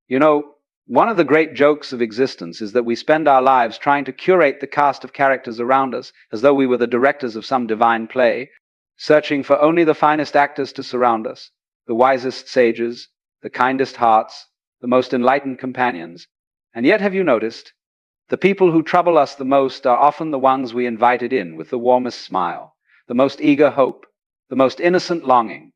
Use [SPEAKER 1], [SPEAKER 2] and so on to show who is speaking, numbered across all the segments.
[SPEAKER 1] You know, one of the great jokes of existence is that we spend our lives trying to curate the cast of characters around us as though we were the directors of some divine play, searching for only the finest actors to surround us, the wisest sages, the kindest hearts, the most enlightened companions. And yet, have you noticed? The people who trouble us the most are often the ones we invited in with the warmest smile, the most eager hope, the most innocent longing.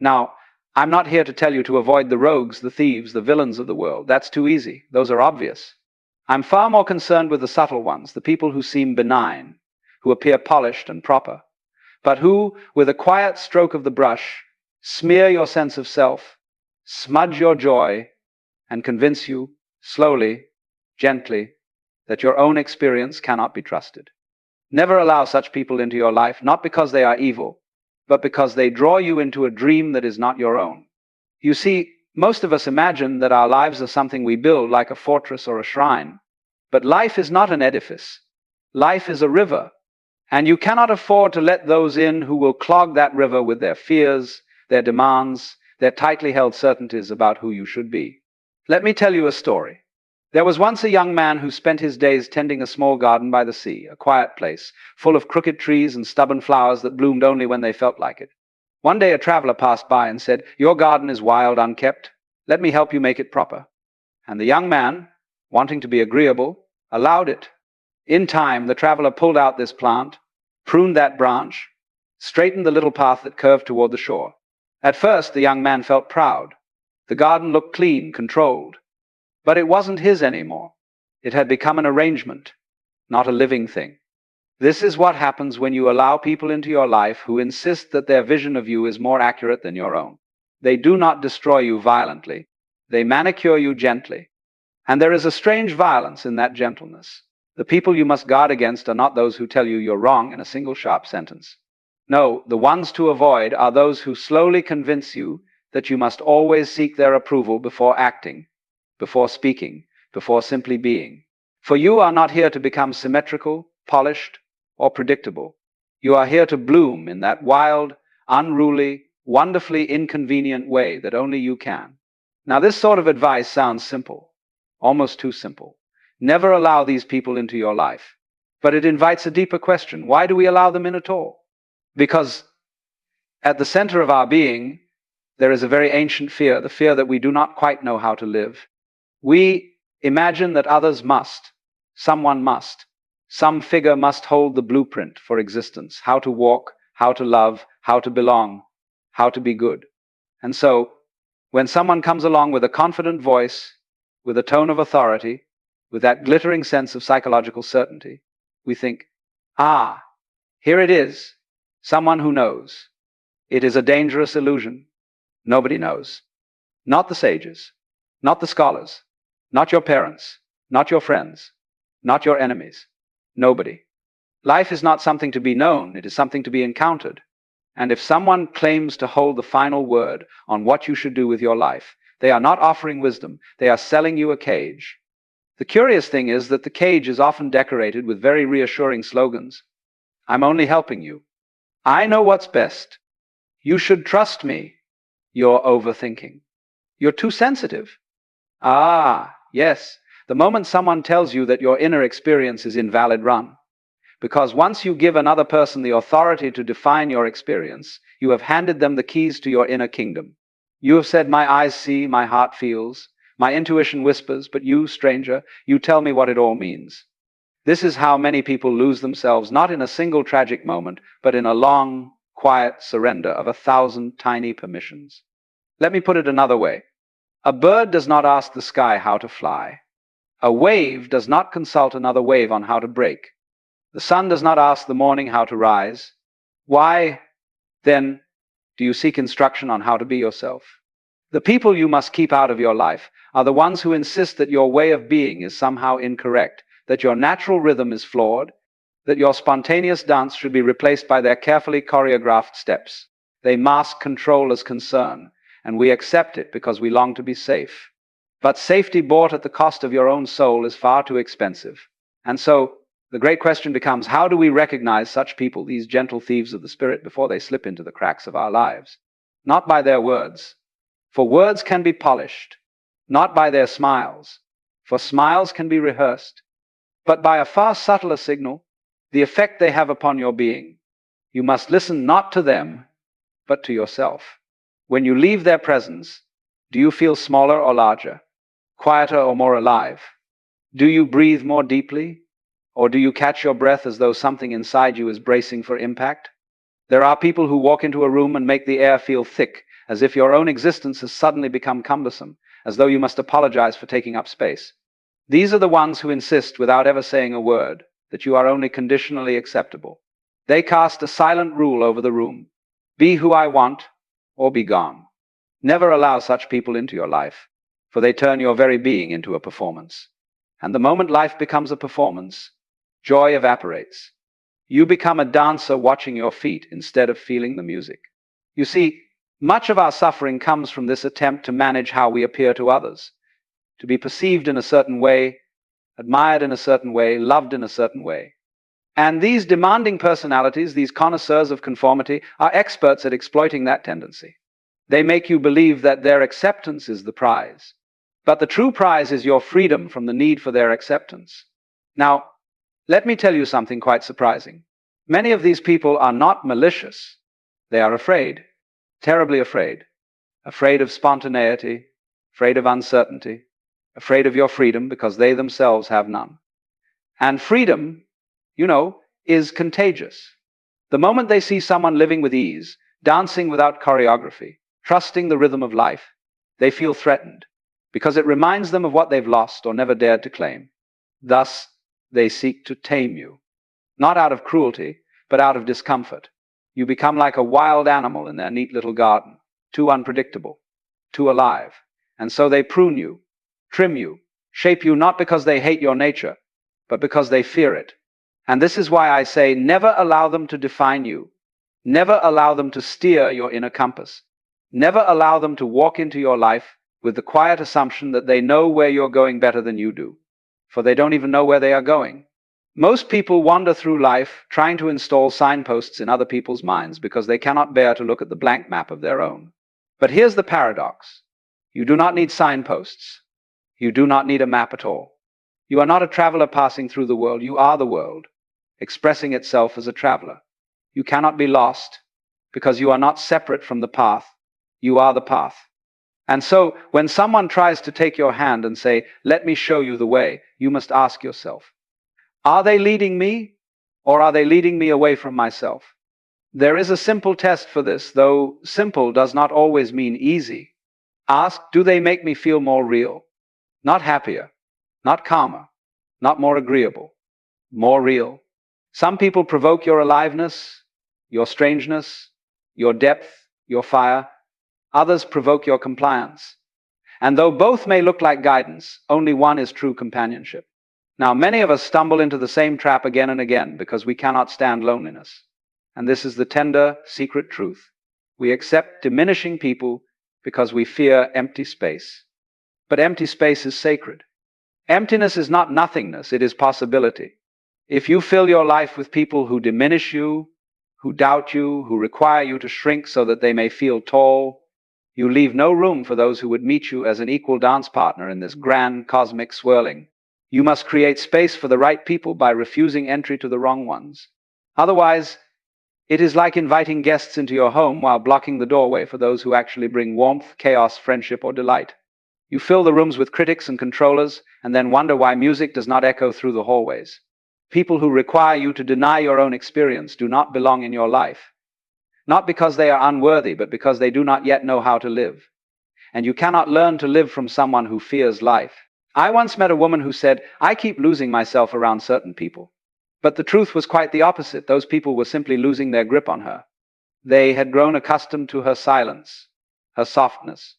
[SPEAKER 1] Now, I'm not here to tell you to avoid the rogues, the thieves, the villains of the world. That's too easy. Those are obvious. I'm far more concerned with the subtle ones, the people who seem benign, who appear polished and proper, but who, with a quiet stroke of the brush, smear your sense of self, smudge your joy, and convince you, slowly, gently, that your own experience cannot be trusted. Never allow such people into your life, not because they are evil, but because they draw you into a dream that is not your own. You see, most of us imagine that our lives are something we build like a fortress or a shrine. But life is not an edifice. Life is a river. And you cannot afford to let those in who will clog that river with their fears, their demands, their tightly held certainties about who you should be. Let me tell you a story. There was once a young man who spent his days tending a small garden by the sea, a quiet place, full of crooked trees and stubborn flowers that bloomed only when they felt like it. One day a traveler passed by and said, "Your garden is wild, unkept. Let me help you make it proper." And the young man, wanting to be agreeable, allowed it. In time, the traveler pulled out this plant, pruned that branch, straightened the little path that curved toward the shore. At first, the young man felt proud. The garden looked clean, controlled. But it wasn't his anymore. It had become an arrangement, not a living thing. This is what happens when you allow people into your life who insist that their vision of you is more accurate than your own. They do not destroy you violently. They manicure you gently. And there is a strange violence in that gentleness. The people you must guard against are not those who tell you you're wrong in a single sharp sentence. No, the ones to avoid are those who slowly convince you that you must always seek their approval before acting, before speaking, before simply being. For you are not here to become symmetrical, polished, or predictable. You are here to bloom in that wild, unruly, wonderfully inconvenient way that only you can. Now, this sort of advice sounds simple, almost too simple. Never allow these people into your life. But it invites a deeper question. Why do we allow them in at all? Because at the center of our being, there is a very ancient fear, the fear that we do not quite know how to live. We imagine that others must, someone must, some figure must hold the blueprint for existence, how to walk, how to love, how to belong, how to be good. And so, when someone comes along with a confident voice, with a tone of authority, with that glittering sense of psychological certainty, we think, ah, here it is, someone who knows. It is a dangerous illusion. Nobody knows. Not the sages, not the scholars, not your parents, not your friends, not your enemies. Nobody. Life is not something to be known, it is something to be encountered. And if someone claims to hold the final word on what you should do with your life, they are not offering wisdom, they are selling you a cage. The curious thing is that the cage is often decorated with very reassuring slogans. I'm only helping you. I know what's best. You should trust me. You're overthinking. You're too sensitive. Ah, yes, the moment someone tells you that your inner experience is invalid, run. Because once you give another person the authority to define your experience, you have handed them the keys to your inner kingdom. You have said, my eyes see, my heart feels, my intuition whispers, but you, stranger, you tell me what it all means. This is how many people lose themselves, not in a single tragic moment, but in a long, quiet surrender of 1,000 tiny permissions. Let me put it another way. A bird does not ask the sky how to fly. A wave does not consult another wave on how to break. The sun does not ask the morning how to rise. Why, then, do you seek instruction on how to be yourself? The people you must keep out of your life are the ones who insist that your way of being is somehow incorrect, that your natural rhythm is flawed, that your spontaneous dance should be replaced by their carefully choreographed steps. They mask control as concern, and we accept it because we long to be safe. But safety bought at the cost of your own soul is far too expensive. And so, the great question becomes, how do we recognize such people, these gentle thieves of the spirit, before they slip into the cracks of our lives? Not by their words. For words can be polished. not by their smiles, for smiles can be rehearsed, but by a far subtler signal, the effect they have upon your being. You must listen not to them, but to yourself. When you leave their presence, do you feel smaller or larger, quieter or more alive? Do you breathe more deeply, or do you catch your breath as though something inside you is bracing for impact? There are people who walk into a room and make the air feel thick, as if your own existence has suddenly become cumbersome, as though you must apologize for taking up space. These are the ones who insist, without ever saying a word, that you are only conditionally acceptable. They cast a silent rule over the room. Be who I want, or be gone. Never allow such people into your life, for they turn your very being into a performance. And the moment life becomes a performance, joy evaporates. You become a dancer watching your feet instead of feeling the music. You see, much of our suffering comes from this attempt to manage how we appear to others, to be perceived in a certain way, admired in a certain way, loved in a certain way. And these demanding personalities, these connoisseurs of conformity, are experts at exploiting that tendency. They make you believe that their acceptance is the prize. But the true prize is your freedom from the need for their acceptance. Now, let me tell you something quite surprising. Many of these people are not malicious. They are afraid, terribly afraid. Afraid of spontaneity, afraid of uncertainty, afraid of your freedom because they themselves have none. And freedom, is contagious. The moment they see someone living with ease, dancing without choreography, trusting the rhythm of life, they feel threatened because it reminds them of what they've lost or never dared to claim. Thus, they seek to tame you, not out of cruelty, but out of discomfort. You become like a wild animal in their neat little garden, too unpredictable, too alive. And so they prune you, trim you, shape you not because they hate your nature, but because they fear it. And this is why I say never allow them to define you. Never allow them to steer your inner compass. Never allow them to walk into your life with the quiet assumption that they know where you're going better than you do, for they don't even know where they are going. Most people wander through life trying to install signposts in other people's minds because they cannot bear to look at the blank map of their own. But here's the paradox. You do not need signposts. You do not need a map at all. You are not a traveler passing through the world. You are the world, expressing itself as a traveler. You cannot be lost because you are not separate from the path. You are the path. And so when someone tries to take your hand and say, "Let me show you the way," you must ask yourself, are they leading me, or are they leading me away from myself? There is a simple test for this, though simple does not always mean easy. Ask, do they make me feel more real? Not happier, not calmer, not more agreeable, more real. Some people provoke your aliveness, your strangeness, your depth, your fire. Others provoke your compliance. And though both may look like guidance, only one is true companionship. Now, many of us stumble into the same trap again and again because we cannot stand loneliness. And this is the tender, secret truth. We accept diminishing people because we fear empty space. But empty space is sacred. Emptiness is not nothingness, it is possibility. If you fill your life with people who diminish you, who doubt you, who require you to shrink so that they may feel tall, you leave no room for those who would meet you as an equal dance partner in this grand cosmic swirling. You must create space for the right people by refusing entry to the wrong ones. Otherwise, it is like inviting guests into your home while blocking the doorway for those who actually bring warmth, chaos, friendship, or delight. You fill the rooms with critics and controllers, and then wonder why music does not echo through the hallways. People who require you to deny your own experience do not belong in your life. Not because they are unworthy, but because they do not yet know how to live. And you cannot learn to live from someone who fears life. I once met a woman who said, "I keep losing myself around certain people." But the truth was quite the opposite. Those people were simply losing their grip on her. They had grown accustomed to her silence, her softness,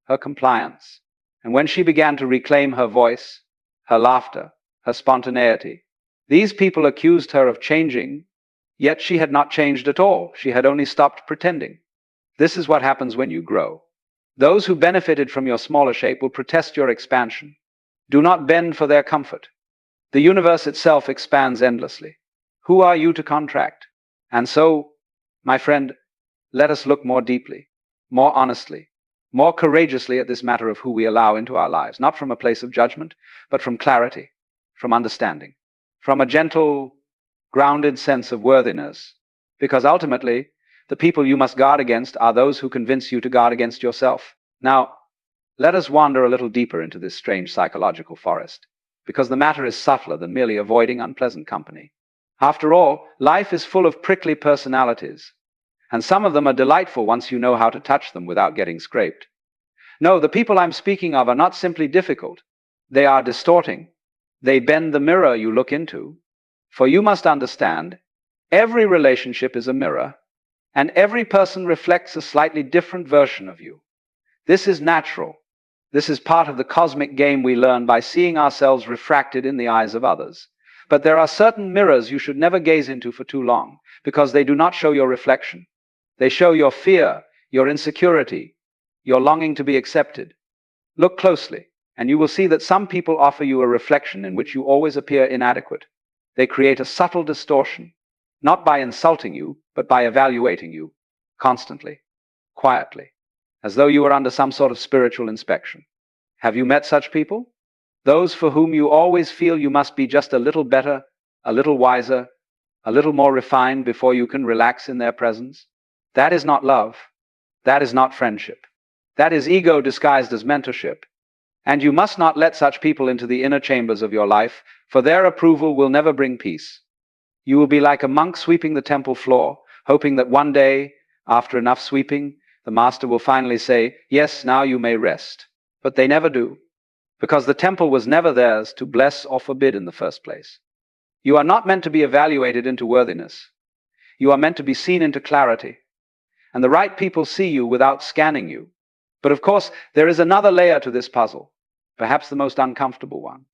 [SPEAKER 1] her compliance. And when she began to reclaim her voice, her laughter, her spontaneity, these people accused her of changing, yet she had not changed at all. She had only stopped pretending. This is what happens when you grow. Those who benefited from your smaller shape will protest your expansion. Do not bend for their comfort. The universe itself expands endlessly. Who are you to contract? And so, my friend, let us look more deeply, more honestly, more courageously at this matter of who we allow into our lives, not from a place of judgment, but from clarity, from understanding, from a gentle, grounded sense of worthiness. Because ultimately, the people you must guard against are those who convince you to guard against yourself. Now, let us wander a little deeper into this strange psychological forest, because the matter is subtler than merely avoiding unpleasant company. After all, life is full of prickly personalities, and some of them are delightful once you know how to touch them without getting scraped. No, the people I'm speaking of are not simply difficult. They are distorting. They bend the mirror you look into. For you must understand, every relationship is a mirror, and every person reflects a slightly different version of you. This is natural. This is part of the cosmic game we learn by seeing ourselves refracted in the eyes of others. But there are certain mirrors you should never gaze into for too long, because they do not show your reflection. They show your fear, your insecurity, your longing to be accepted. Look closely, and you will see that some people offer you a reflection in which you always appear inadequate. They create a subtle distortion, not by insulting you, but by evaluating you, constantly, quietly, as though you were under some sort of spiritual inspection. Have you met such people? Those for whom you always feel you must be just a little better, a little wiser, a little more refined before you can relax in their presence? That is not love. That is not friendship. That is ego disguised as mentorship. And you must not let such people into the inner chambers of your life, for their approval will never bring peace. You will be like a monk sweeping the temple floor, hoping that one day, after enough sweeping, the master will finally say, "Yes, now you may rest." But they never do, because the temple was never theirs to bless or forbid in the first place. You are not meant to be evaluated into worthiness. You are meant to be seen into clarity. And the right people see you without scanning you. But of course, there is another layer to this puzzle, perhaps the most uncomfortable one.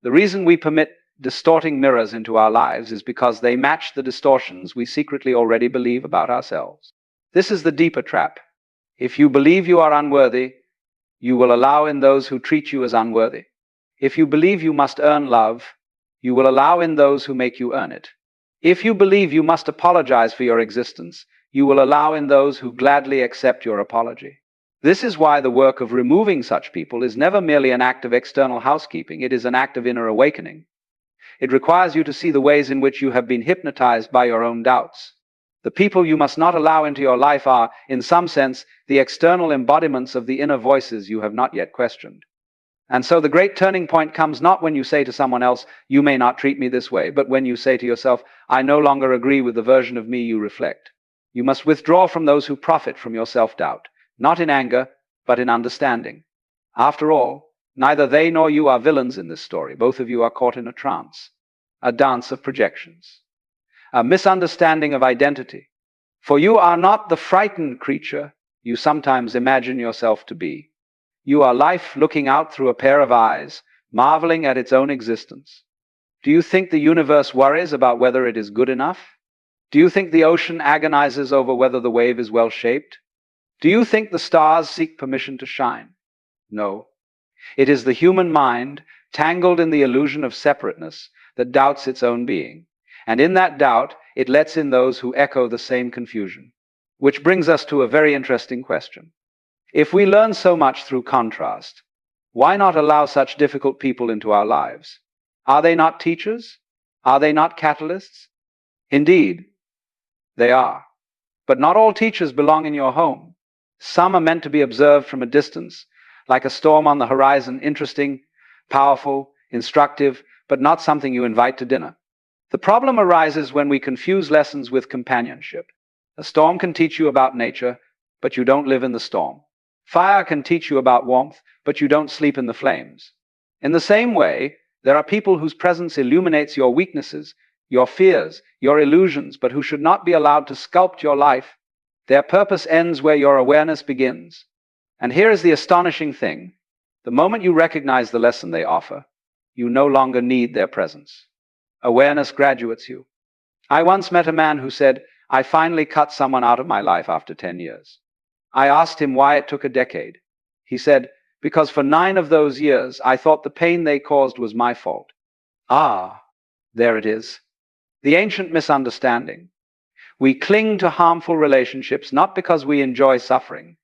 [SPEAKER 1] The reason we permit distorting mirrors into our lives is because they match the distortions we secretly already believe about ourselves. This is the deeper trap. If you believe you are unworthy, you will allow in those who treat you as unworthy. If you believe you must earn love, you will allow in those who make you earn it. If you believe you must apologize for your existence, you will allow in those who gladly accept your apology. This is why the work of removing such people is never merely an act of external housekeeping, it is an act of inner awakening. It requires you to see the ways in which you have been hypnotized by your own doubts. The people you must not allow into your life are, in some sense, the external embodiments of the inner voices you have not yet questioned. And so the great turning point comes not when you say to someone else, "You may not treat me this way," but when you say to yourself, "I no longer agree with the version of me you reflect." You must withdraw from those who profit from your self-doubt, not in anger, but in understanding. After all, neither they nor you are villains in this story. Both of you are caught in a trance, a dance of projections, a misunderstanding of identity. For you are not the frightened creature you sometimes imagine yourself to be. You are life looking out through a pair of eyes, marveling at its own existence. Do you think the universe worries about whether it is good enough? Do you think the ocean agonizes over whether the wave is well shaped? Do you think the stars seek permission to shine? No. It is the human mind, tangled in the illusion of separateness, that doubts its own being. And in that doubt, it lets in those who echo the same confusion. Which brings us to a very interesting question. If we learn so much through contrast, why not allow such difficult people into our lives? Are they not teachers? Are they not catalysts? Indeed, they are. But not all teachers belong in your home. Some are meant to be observed from a distance, like a storm on the horizon, interesting, powerful, instructive, but not something you invite to dinner. The problem arises when we confuse lessons with companionship. A storm can teach you about nature, but you don't live in the storm. Fire can teach you about warmth, but you don't sleep in the flames. In the same way, there are people whose presence illuminates your weaknesses, your fears, your illusions, but who should not be allowed to sculpt your life. Their purpose ends where your awareness begins. And here is the astonishing thing. The moment you recognize the lesson they offer, you no longer need their presence. Awareness graduates you. I once met a man who said, "I finally cut someone out of my life after 10 years. I asked him why it took a decade. He said, "Because for 9 of those years, I thought the pain they caused was my fault." Ah, there it is. The ancient misunderstanding. We cling to harmful relationships not because we enjoy suffering,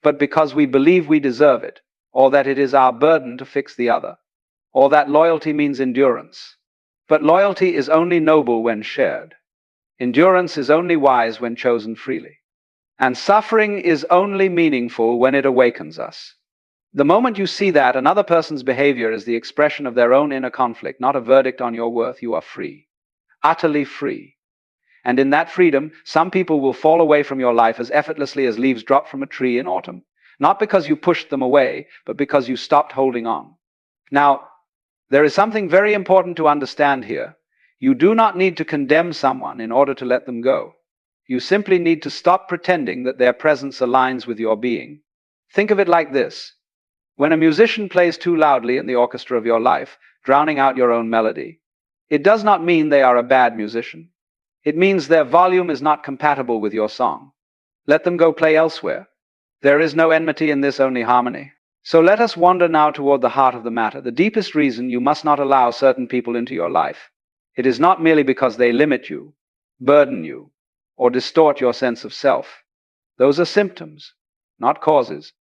[SPEAKER 1] but because we believe we deserve it, or that it is our burden to fix the other, or that loyalty means endurance. But loyalty is only noble when shared. Endurance is only wise when chosen freely. And suffering is only meaningful when it awakens us. The moment you see that another person's behavior is the expression of their own inner conflict, not a verdict on your worth, you are free. Utterly free. And in that freedom, some people will fall away from your life as effortlessly as leaves drop from a tree in autumn. Not because you pushed them away, but because you stopped holding on. Now, there is something very important to understand here. You do not need to condemn someone in order to let them go. You simply need to stop pretending that their presence aligns with your being. Think of it like this. When a musician plays too loudly in the orchestra of your life, drowning out your own melody, it does not mean they are a bad musician. It means their volume is not compatible with your song. Let them go play elsewhere. There is no enmity in this, only harmony. So let us wander now toward the heart of the matter, the deepest reason you must not allow certain people into your life. It is not merely because they limit you, burden you, or distort your sense of self. Those are symptoms, not causes.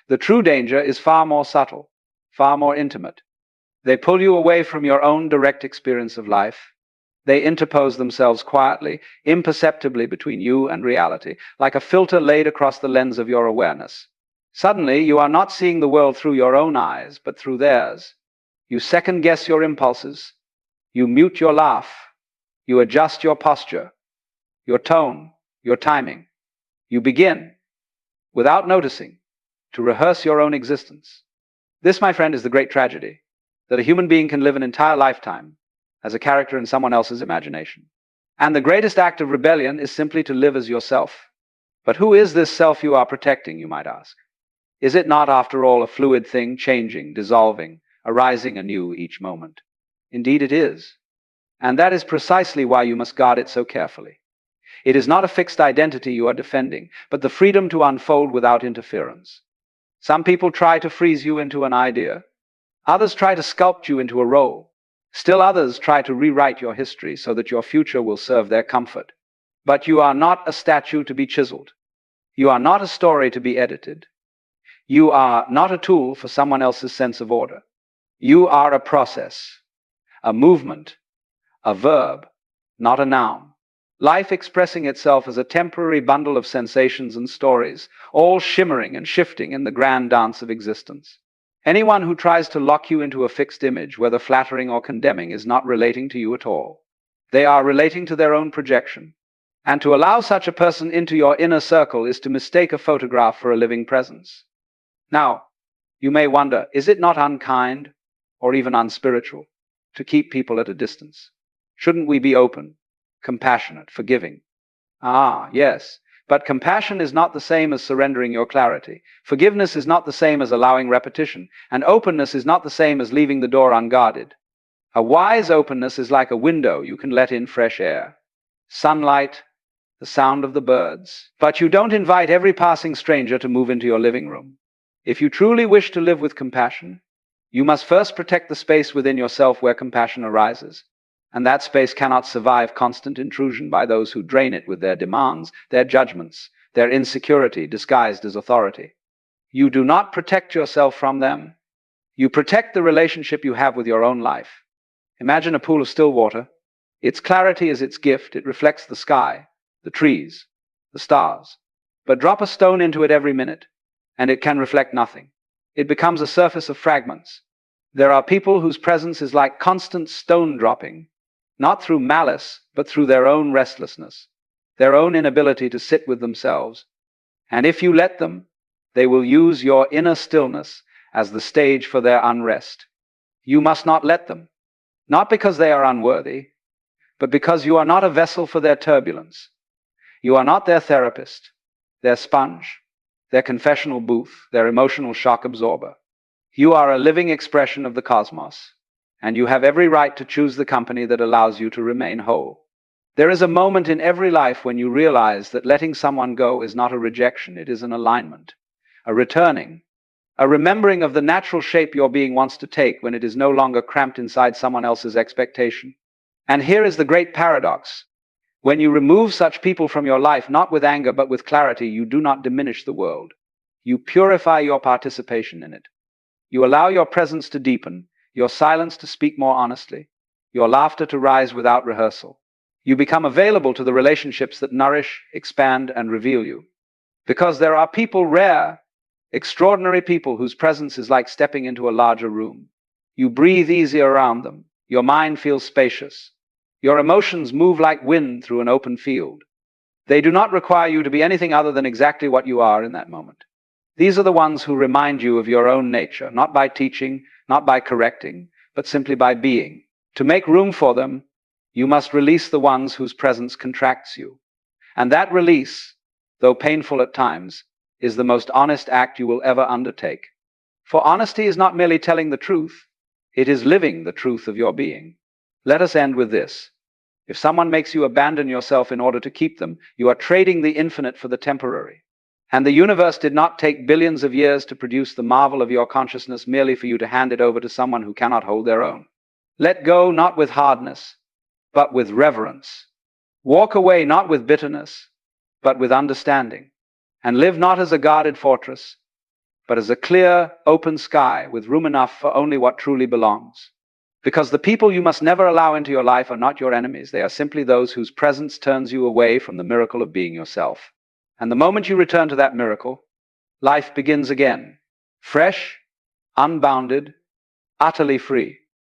[SPEAKER 1] The true danger is far more subtle, far more intimate. They pull you away from your own direct experience of life. They interpose themselves quietly, imperceptibly between you and reality, like a filter laid across the lens of your awareness. Suddenly, you are not seeing the world through your own eyes, but through theirs. You second-guess your impulses. You mute your laugh. You adjust your posture, your tone, your timing. You begin, without noticing, to rehearse your own existence. This, my friend, is the great tragedy, that a human being can live an entire lifetime as a character in someone else's imagination. And the greatest act of rebellion is simply to live as yourself. But who is this self you are protecting, you might ask? Is it not, after all, a fluid thing, changing, dissolving, arising anew each moment? Indeed it is. And that is precisely why you must guard it so carefully. It is not a fixed identity you are defending, but the freedom to unfold without interference. Some people try to freeze you into an idea. Others try to sculpt you into a role. Still others try to rewrite your history so that your future will serve their comfort. But you are not a statue to be chiseled. You are not a story to be edited. You are not a tool for someone else's sense of order. You are a process, a movement, a verb, not a noun. Life expressing itself as a temporary bundle of sensations and stories, all shimmering and shifting in the grand dance of existence. Anyone who tries to lock you into a fixed image, whether flattering or condemning, is not relating to you at all. They are relating to their own projection. And to allow such a person into your inner circle is to mistake a photograph for a living presence. Now, you may wonder, is it not unkind or even unspiritual to keep people at a distance? Shouldn't we be open, compassionate, forgiving? Ah, yes. But compassion is not the same as surrendering your clarity. Forgiveness is not the same as allowing repetition. And openness is not the same as leaving the door unguarded. A wise openness is like a window you can let in fresh air, sunlight, the sound of the birds. But you don't invite every passing stranger to move into your living room. If you truly wish to live with compassion, you must first protect the space within yourself where compassion arises. And that space cannot survive constant intrusion by those who drain it with their demands, their judgments, their insecurity disguised as authority. You do not protect yourself from them. You protect the relationship you have with your own life. Imagine a pool of still water. Its clarity is its gift. It reflects the sky, the trees, the stars. But drop a stone into it every minute, and it can reflect nothing. It becomes a surface of fragments. There are people whose presence is like constant stone dropping, not through malice, but through their own restlessness, their own inability to sit with themselves. And if you let them, they will use your inner stillness as the stage for their unrest. You must not let them, not because they are unworthy, but because you are not a vessel for their turbulence. You are not their therapist, their sponge, their confessional booth, their emotional shock absorber. You are a living expression of the cosmos, and you have every right to choose the company that allows you to remain whole. There is a moment in every life when you realize that letting someone go is not a rejection, it is an alignment, a returning, a remembering of the natural shape your being wants to take when it is no longer cramped inside someone else's expectation. And here is the great paradox. When you remove such people from your life, not with anger but with clarity, you do not diminish the world. You purify your participation in it. You allow your presence to deepen, your silence to speak more honestly, your laughter to rise without rehearsal. You become available to the relationships that nourish, expand, and reveal you. Because there are people, rare, extraordinary people, whose presence is like stepping into a larger room. You breathe easier around them. Your mind feels spacious. Your emotions move like wind through an open field. They do not require you to be anything other than exactly what you are in that moment. These are the ones who remind you of your own nature, not by teaching, not by correcting, but simply by being. To make room for them, you must release the ones whose presence contracts you. And that release, though painful at times, is the most honest act you will ever undertake. For honesty is not merely telling the truth, it is living the truth of your being. Let us end with this. If someone makes you abandon yourself in order to keep them, you are trading the infinite for the temporary. And the universe did not take billions of years to produce the marvel of your consciousness merely for you to hand it over to someone who cannot hold their own. Let go not with hardness, but with reverence. Walk away not with bitterness, but with understanding. And live not as a guarded fortress, but as a clear, open sky with room enough for only what truly belongs. Because the people you must never allow into your life are not your enemies. They are simply those whose presence turns you away from the miracle of being yourself. And the moment you return to that miracle, life begins again, fresh, unbounded, utterly free.